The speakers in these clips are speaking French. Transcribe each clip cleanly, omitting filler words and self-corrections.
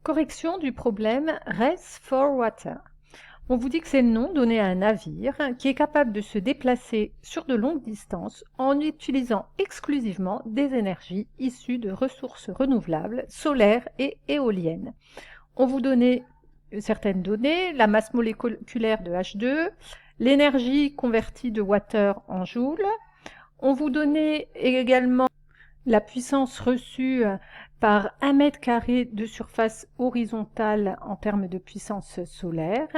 Correction du problème Race for Water. On vous dit que c'est le nom donné à un navire qui est capable de se déplacer sur de longues distances en utilisant exclusivement des énergies issues de ressources renouvelables, solaires et éoliennes. On vous donnait certaines données, la masse moléculaire de H2, l'énergie convertie de water en joules. On vous donnait également la puissance reçue par 1 mètre carré de surface horizontale en termes de puissance solaire.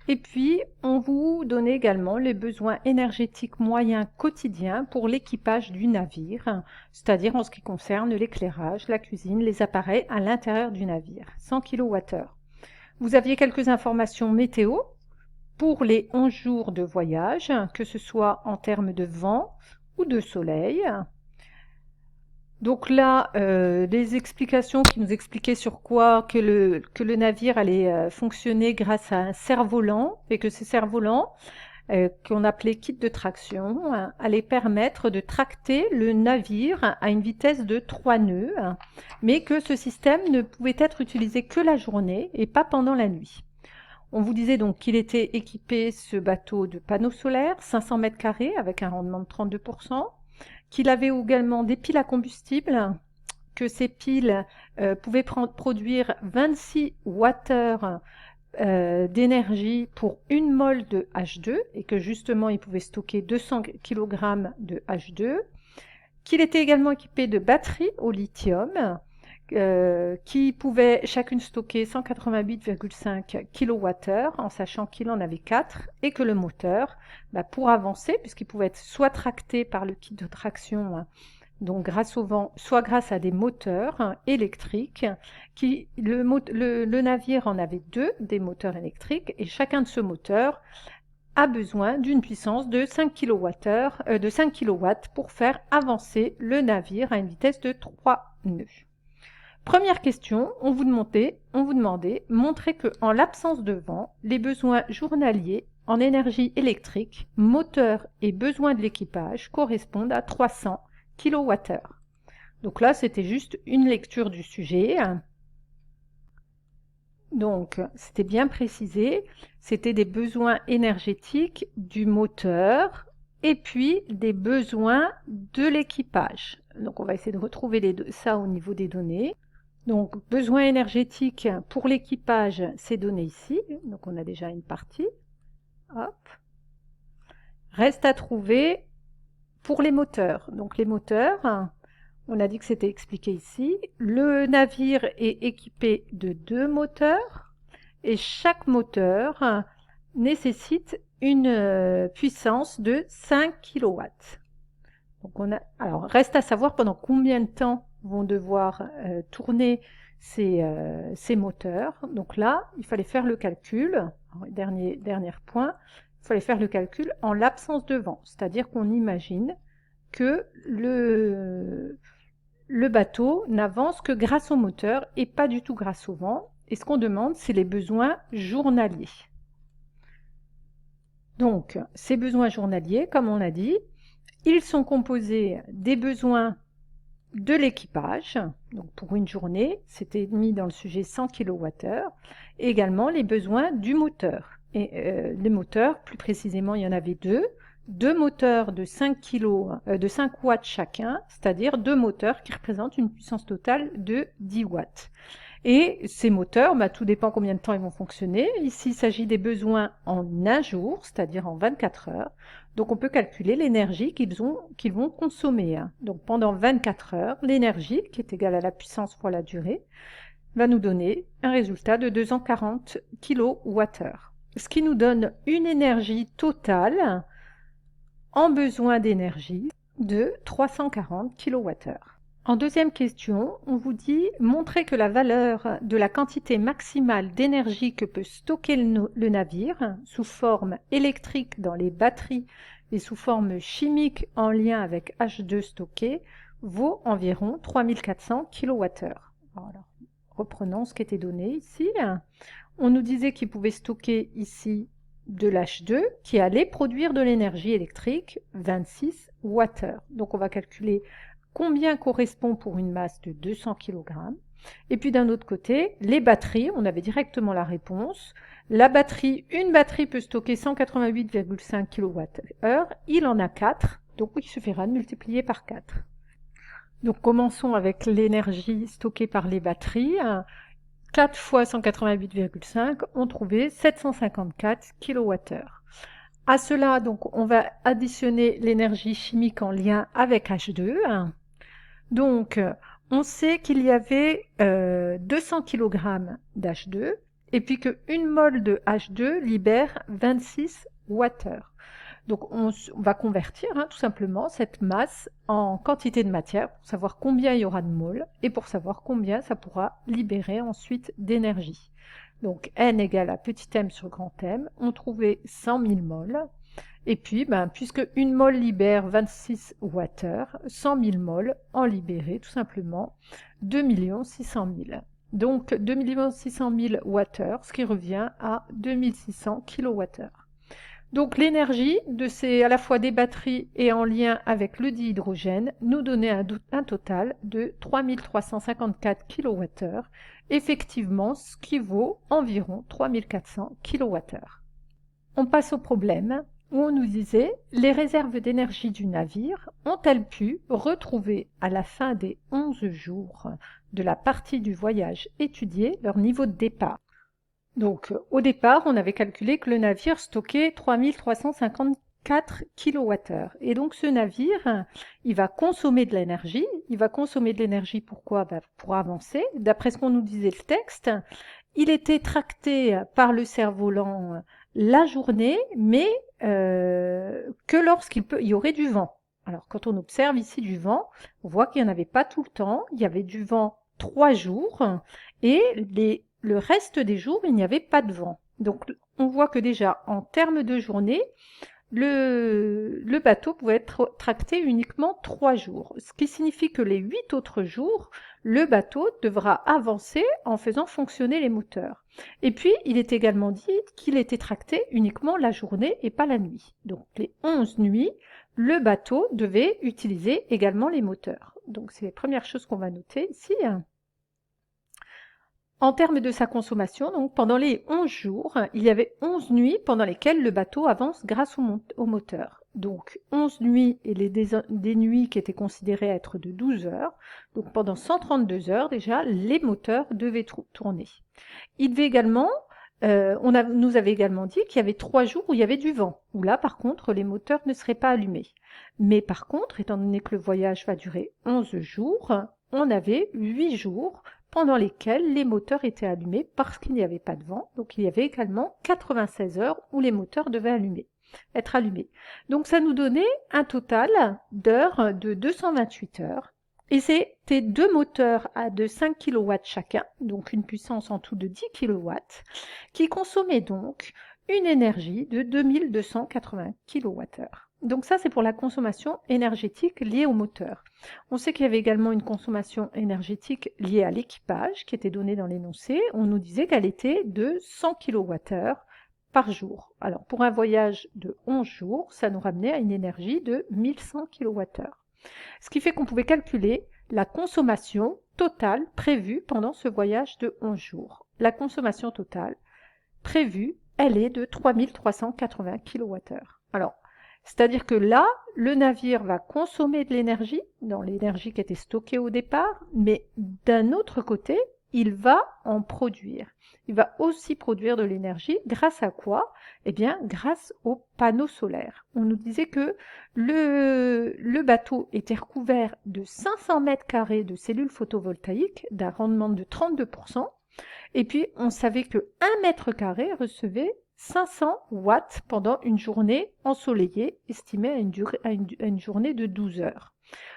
Et puis, on vous donnait également les besoins énergétiques moyens quotidiens pour l'équipage du navire, c'est-à-dire en ce qui concerne l'éclairage, la cuisine, les appareils à l'intérieur du navire, 100 kWh. Vous aviez quelques informations météo pour les 11 jours de voyage, que ce soit en termes de vent ou de soleil. Donc là, des explications qui nous expliquaient sur quoi que le navire allait fonctionner grâce à un cerf-volant et que ces cerfs-volants, qu'on appelait kit de traction, allaient permettre de tracter le navire à une vitesse de 3 nœuds, mais que ce système ne pouvait être utilisé que la journée et pas pendant la nuit. On vous disait donc qu'il était équipé, ce bateau, de panneaux solaires, 500 mètres carrés avec un rendement de 32%, qu'il avait également des piles à combustible, que ces piles pouvaient produire 26 Wh d'énergie pour 1 mol de H2 et que justement il pouvait stocker 200 kg de H2, qu'il était également équipé de batteries au lithium qui pouvaient chacune stocker 188,5 kWh en sachant qu'il en avait 4 et que le moteur, pour avancer, puisqu'il pouvait être soit tracté par le kit de traction, donc grâce au vent, soit grâce à des moteurs électriques, le navire en avait 2, des moteurs électriques, et chacun de ce moteur a besoin d'une puissance de 5 kW pour faire avancer le navire à une vitesse de 3 nœuds. Première question, on vous demandait, montrez qu'en l'absence de vent, les besoins journaliers en énergie électrique, moteur et besoins de l'équipage correspondent à 300 kWh. Donc là, c'était juste une lecture du sujet. Donc, c'était bien précisé, c'était des besoins énergétiques du moteur et puis des besoins de l'équipage. Donc, on va essayer de retrouver ça au niveau des données. Donc, besoin énergétique pour l'équipage, c'est donné ici. Donc, on a déjà une partie. Hop. Reste à trouver pour les moteurs. Donc, les moteurs, on a dit que c'était expliqué ici. Le navire est équipé de 2 moteurs et chaque moteur nécessite une puissance de 5 kW. Donc, alors, reste à savoir pendant combien de temps vont devoir tourner ces moteurs. Donc là, il fallait faire le calcul, dernier point, il fallait faire le calcul en l'absence de vent, c'est-à-dire qu'on imagine que le bateau n'avance que grâce au moteur et pas du tout grâce au vent. Et ce qu'on demande, c'est les besoins journaliers. Donc, ces besoins journaliers, comme on a dit, ils sont composés des besoins de l'équipage, donc pour une journée, c'était mis dans le sujet 100 kWh, et également les besoins du moteur. Et les moteurs, plus précisément, il y en avait 2 moteurs de 5 watts chacun, c'est-à-dire 2 moteurs qui représentent une puissance totale de 10 watts. Et ces moteurs, tout dépend combien de temps ils vont fonctionner. Ici, il s'agit des besoins en un jour, c'est-à-dire en 24 heures. Donc, on peut calculer l'énergie qu'ils vont consommer. Donc, pendant 24 heures, l'énergie, qui est égale à la puissance fois la durée, va nous donner un résultat de 240 kWh. Ce qui nous donne une énergie totale en besoin d'énergie de 340 kWh. En deuxième question, on vous dit « Montrez que la valeur de la quantité maximale d'énergie que peut stocker le navire sous forme électrique dans les batteries et sous forme chimique en lien avec H2 stocké vaut environ 3400 kWh. » Alors, reprenons ce qui était donné ici. On nous disait qu'il pouvait stocker ici de l'H2 qui allait produire de l'énergie électrique, 26 Wh. Donc on va calculer combien correspond pour une masse de 200 kg. Et puis d'un autre côté, les batteries, on avait directement la réponse. La batterie, une batterie peut stocker 188,5 kWh, il en a 4, donc il suffira de multiplier par 4. Donc commençons avec l'énergie stockée par les batteries. 4 fois 188,5, on trouvait 754 kWh. À cela, donc, on va additionner l'énergie chimique en lien avec H2. Donc, on sait qu'il y avait 200 kg d'H2 et puis qu'une mole de H2 libère 26 Wh. Donc, on va convertir tout simplement cette masse en quantité de matière pour savoir combien il y aura de moles et pour savoir combien ça pourra libérer ensuite d'énergie. Donc, N égale à petit m sur grand M, on trouvait 100 000 moles. Et puis, puisque une mole libère 26 Wh, 100 000 moles en libéraient tout simplement 2 600 000. Donc 2 600 000 Wh, ce qui revient à 2600 kWh. Donc l'énergie de ces, à la fois des batteries et en lien avec le dihydrogène, nous donnait un total de 3354 kWh, effectivement ce qui vaut environ 3400 kWh. On passe au problème où on nous disait « Les réserves d'énergie du navire ont-elles pu retrouver à la fin des 11 jours de la partie du voyage étudiée leur niveau de départ ?» Donc au départ, on avait calculé que le navire stockait 3354 kWh. Et donc ce navire, il va consommer de l'énergie. Il va consommer de l'énergie pourquoi? Pour avancer. D'après ce qu'on nous disait le texte, il était tracté par le cerf-volant la journée, mais que lorsqu'il y aurait du vent. Alors quand on observe ici du vent, on voit qu'il n'y en avait pas tout le temps. Il y avait du vent 3 jours et le reste des jours, il n'y avait pas de vent. Donc on voit que déjà en termes de journée, le bateau pouvait être tracté uniquement 3 jours, ce qui signifie que les 8 autres jours, le bateau devra avancer en faisant fonctionner les moteurs. Et puis, il est également dit qu'il était tracté uniquement la journée et pas la nuit. Donc les 11 nuits, le bateau devait utiliser également les moteurs. Donc c'est la première chose qu'on va noter ici. En termes de sa consommation, donc pendant les 11 jours, il y avait 11 nuits pendant lesquelles le bateau avance grâce au moteur. Donc 11 nuits et des nuits qui étaient considérées être de 12 heures. Donc pendant 132 heures déjà, les moteurs devaient tourner. Il devait également, nous avait également dit qu'il y avait 3 jours où il y avait du vent, où là par contre les moteurs ne seraient pas allumés. Mais par contre, étant donné que le voyage va durer 11 jours, on avait 8 jours pendant lesquels les moteurs étaient allumés parce qu'il n'y avait pas de vent. Donc il y avait également 96 heures où les moteurs devaient être allumés. Donc ça nous donnait un total d'heures de 228 heures. Et c'était 2 moteurs de 5 kW chacun, donc une puissance en tout de 10 kW, qui consommaient donc une énergie de 2280 kWh. Donc ça, c'est pour la consommation énergétique liée au moteur. On sait qu'il y avait également une consommation énergétique liée à l'équipage qui était donnée dans l'énoncé. On nous disait qu'elle était de 100 kWh par jour. Alors pour un voyage de 11 jours, ça nous ramenait à une énergie de 1100 kWh. Ce qui fait qu'on pouvait calculer la consommation totale prévue pendant ce voyage de 11 jours. La consommation totale prévue, elle est de 3380 kWh. Alors, c'est-à-dire que là, le navire va consommer de l'énergie, dans l'énergie qui était stockée au départ, mais d'un autre côté, il va en produire. Il va aussi produire de l'énergie grâce à quoi? Eh bien, grâce aux panneaux solaires. On nous disait que le bateau était recouvert de 500 mètres carrés de cellules photovoltaïques d'un rendement de 32%. Et puis, on savait que 1 mètre carré recevait 500 watts pendant une journée ensoleillée, estimée à une journée de 12 heures.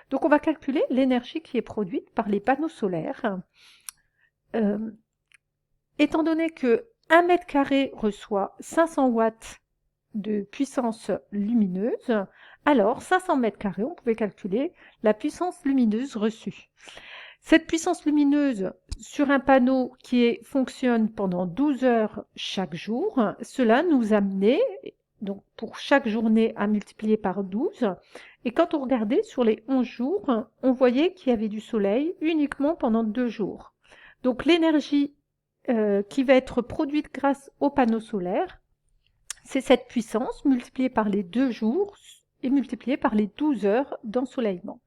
Donc, on va calculer l'énergie qui est produite par les panneaux solaires. Étant donné que 1 mètre carré reçoit 500 watts de puissance lumineuse, alors 500 mètres carrés, on pouvait calculer la puissance lumineuse reçue. Cette puissance lumineuse sur un panneau qui fonctionne pendant 12 heures chaque jour, cela nous amenait donc pour chaque journée à multiplier par 12. Et quand on regardait sur les 11 jours, on voyait qu'il y avait du soleil uniquement pendant 2 jours. Donc l'énergie qui va être produite grâce aux panneaux solaires, c'est cette puissance multipliée par les 2 jours et multipliée par les 12 heures d'ensoleillement.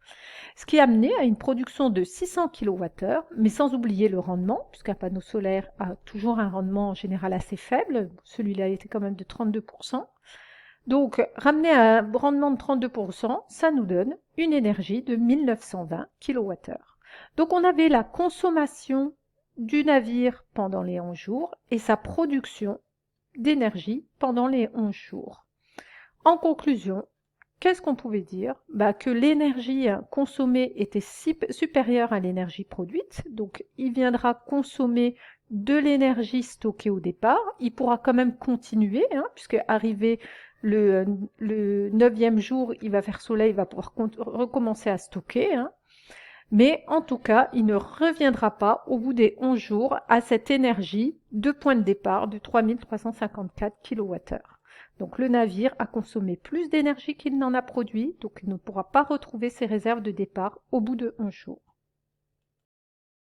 Ce qui a amené à une production de 600 kWh, mais sans oublier le rendement, puisqu'un panneau solaire a toujours un rendement en général assez faible, celui-là était quand même de 32%. Donc, ramené à un rendement de 32%, ça nous donne une énergie de 1920 kWh. Donc, on avait la consommation du navire pendant les 11 jours et sa production d'énergie pendant les 11 jours. En conclusion, qu'est-ce qu'on pouvait dire? Que l'énergie consommée était supérieure à l'énergie produite, donc il viendra consommer de l'énergie stockée au départ. Il pourra quand même continuer, puisque arrivé le 9e jour, il va faire soleil, il va pouvoir recommencer à stocker. Mais en tout cas, il ne reviendra pas au bout des 11 jours à cette énergie de point de départ de 3354 kWh. Donc le navire a consommé plus d'énergie qu'il n'en a produit, donc il ne pourra pas retrouver ses réserves de départ au bout de 11 jours.